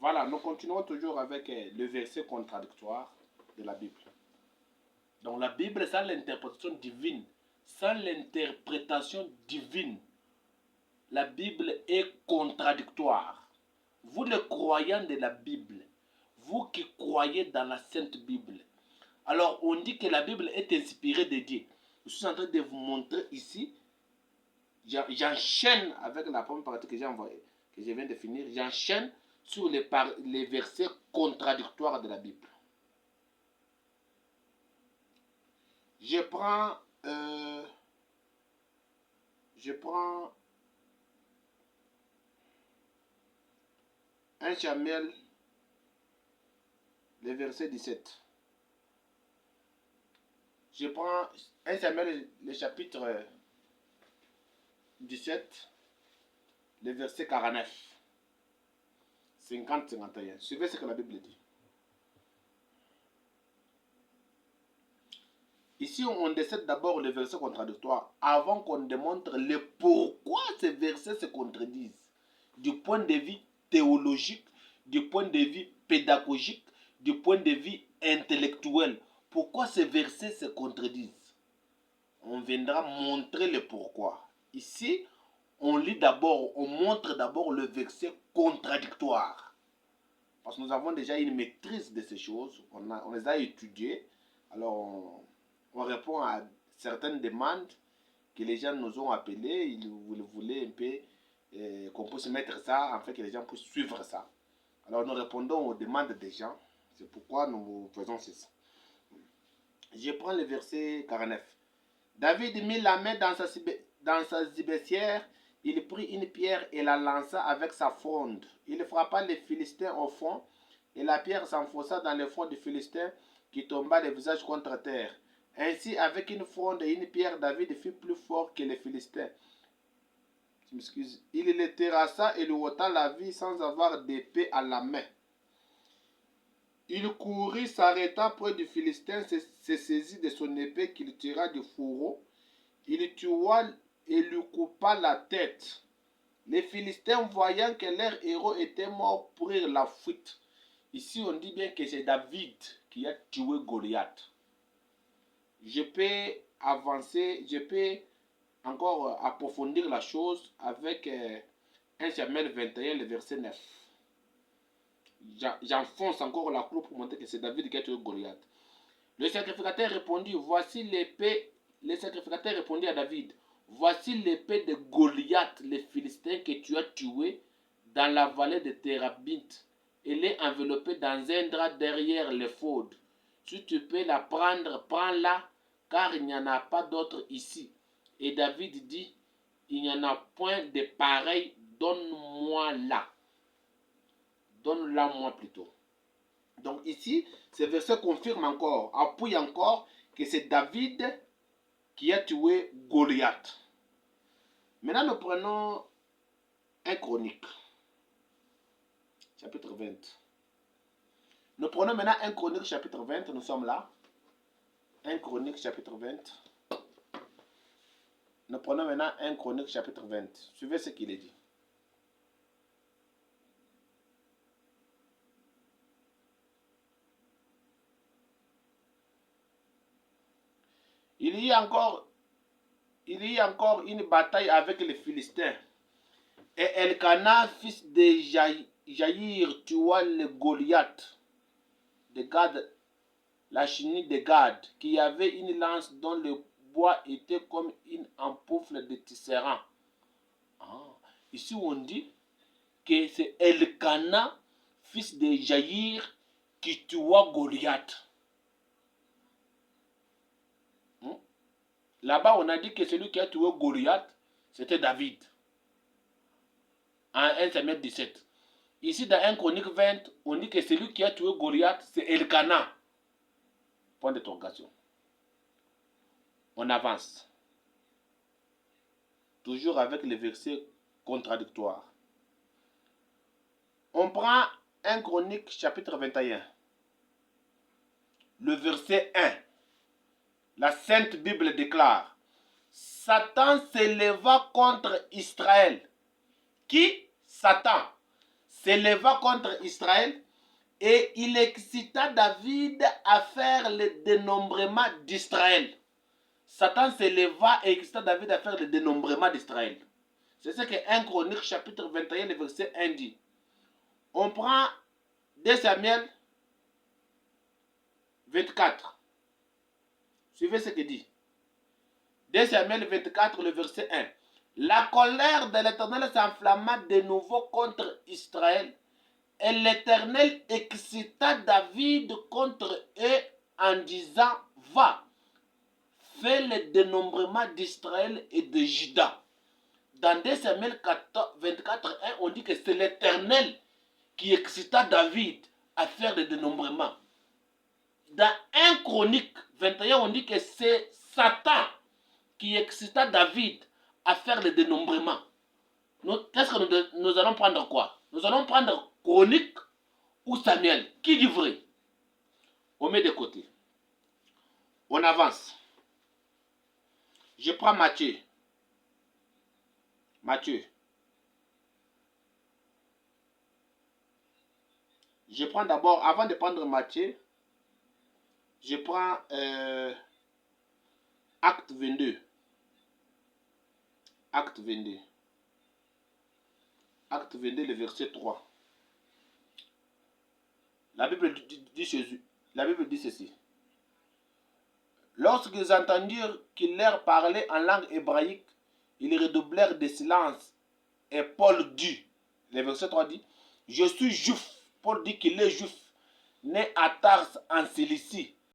Voilà, nous continuons toujours avec le verset contradictoire de la Bible. Donc la Bible, sans l'interprétation divine, sans l'interprétation divine, la Bible est contradictoire. Vous les croyants de la Bible, vous qui croyez dans la Sainte Bible, alors on dit que la Bible est inspirée de Dieu. Je suis en train de vous montrer ici, j'enchaîne avec la première partie que j'ai envoyée, que je viens de finir, j'enchaîne sur les versets contradictoires de la Bible. Je prends 1 Samuel, le verset 17. Je prends 1 Samuel, le chapitre 17, le verset 49. 50-51. Suivez ce que la Bible dit. Ici, on décide d'abord les versets contradictoires avant qu'on démontre le pourquoi ces versets se contredisent. Du point de vue théologique, du point de vue pédagogique, du point de vue intellectuel. Pourquoi ces versets se contredisent? On viendra montrer le pourquoi. Ici, on lit d'abord, on montre d'abord le verset contradictoire. Parce que nous avons déjà une maîtrise de ces choses, on les a étudiées. Alors, on répond à certaines demandes que les gens nous ont appelées. Ils voulaient un peu qu'on puisse mettre ça, afin que les gens puissent suivre ça. Alors, nous répondons aux demandes des gens. C'est pourquoi nous faisons ceci. Je prends le verset 49. David mit la main dans sa gibecière. Il prit une pierre et la lança avec sa fronde. Il frappa les Philistins au front, et la pierre s'enfonça dans le front du Philistin, qui tomba le visage contre terre. Ainsi, avec une fronde et une pierre, David fut plus fort que les Philistins. Il les terrassa et lui ôta la vie sans avoir d'épée à la main. Il courut, s'arrêta près du Philistin, se saisit de son épée qu'il tira du fourreau. Il tua et lui coupa la tête. Les Philistins, voyant que leur héros était mort, prirent la fuite. Ici, on dit bien que c'est David qui a tué Goliath. Je peux avancer, je peux encore approfondir la chose avec 1 Samuel 21, le verset 9. J'enfonce encore la clou pour montrer que c'est David qui a tué Goliath. Le sacrificateur répondit, voici l'épée. Le sacrificateur répondit à David, voici l'épée de Goliath, le Philistin que tu as tué dans la vallée de Térabinte. Elle est enveloppée dans un drap derrière l'éphod. Si tu peux la prendre, prends-la, car il n'y en a pas d'autre ici. Et David dit, il n'y en a point de pareil, donne-moi-la. Donne-la moi plutôt. Donc ici, ce verset confirme encore, appuie encore que c'est David qui a tué Goliath. Maintenant, nous prenons 1 Chronique, chapitre 20. Nous prenons maintenant 1 Chronique, chapitre 20. Nous sommes là. 1 Chronique, chapitre 20. Nous prenons maintenant 1 Chronique, chapitre 20. Suivez ce qu'il est dit. Il y a encore une bataille avec les Philistins. Et Elkana, fils de Jaïr, tua le Goliath de Gad, la chenille de Gad, qui avait une lance dont le bois était comme une empoufle de tisserand. Ici on dit que c'est Elkana, fils de Jaïr, qui tua Goliath. Là-bas, on a dit que celui qui a tué Goliath, c'était David. En 1 Samuel 17. Ici, dans 1 Chronique 20, on dit que celui qui a tué Goliath, c'est Elkana. Point d'interrogation. On avance. Toujours avec les versets contradictoires. On prend 1 Chronique chapitre 21. Le verset 1. La Sainte Bible déclare, Satan s'éleva contre Israël. Qui? Satan. s'éleva contre Israël et il excita David à faire le dénombrement d'Israël. Satan s'éleva et excita David à faire le dénombrement d'Israël. C'est ce que 1 Chronique chapitre 21, le verset 1 dit. On prend 2 Samuel 24. Suivez ce que dit. 2 Samuel 24, le verset 1. La colère de l'Éternel s'enflamma de nouveau contre Israël, et l'Éternel excita David contre eux en disant, va, fais le dénombrement d'Israël et de Juda. Dans 2 Samuel 24, 1, on dit que c'est l'Éternel qui excita David à faire le dénombrement. Dans 1 Chronique 21, on dit que c'est Satan qui excita David à faire le dénombrement. Qu'est-ce que nous allons prendre quoi? Nous allons prendre Chronique ou Samuel. Qui dit vrai? On met de côté. On avance. Je prends Matthieu. Matthieu. Je prends d'abord, avant de prendre Matthieu, je prends Acte 22. Acte 22. Acte 22, le verset 3. La Bible dit ceci. Lorsqu'ils entendirent qu'il leur parlait en langue hébraïque, ils redoublèrent de silence. Et Paul dit, le verset 3 dit, je suis juif. Paul dit qu'il est juif, né à Tars en Cilicie,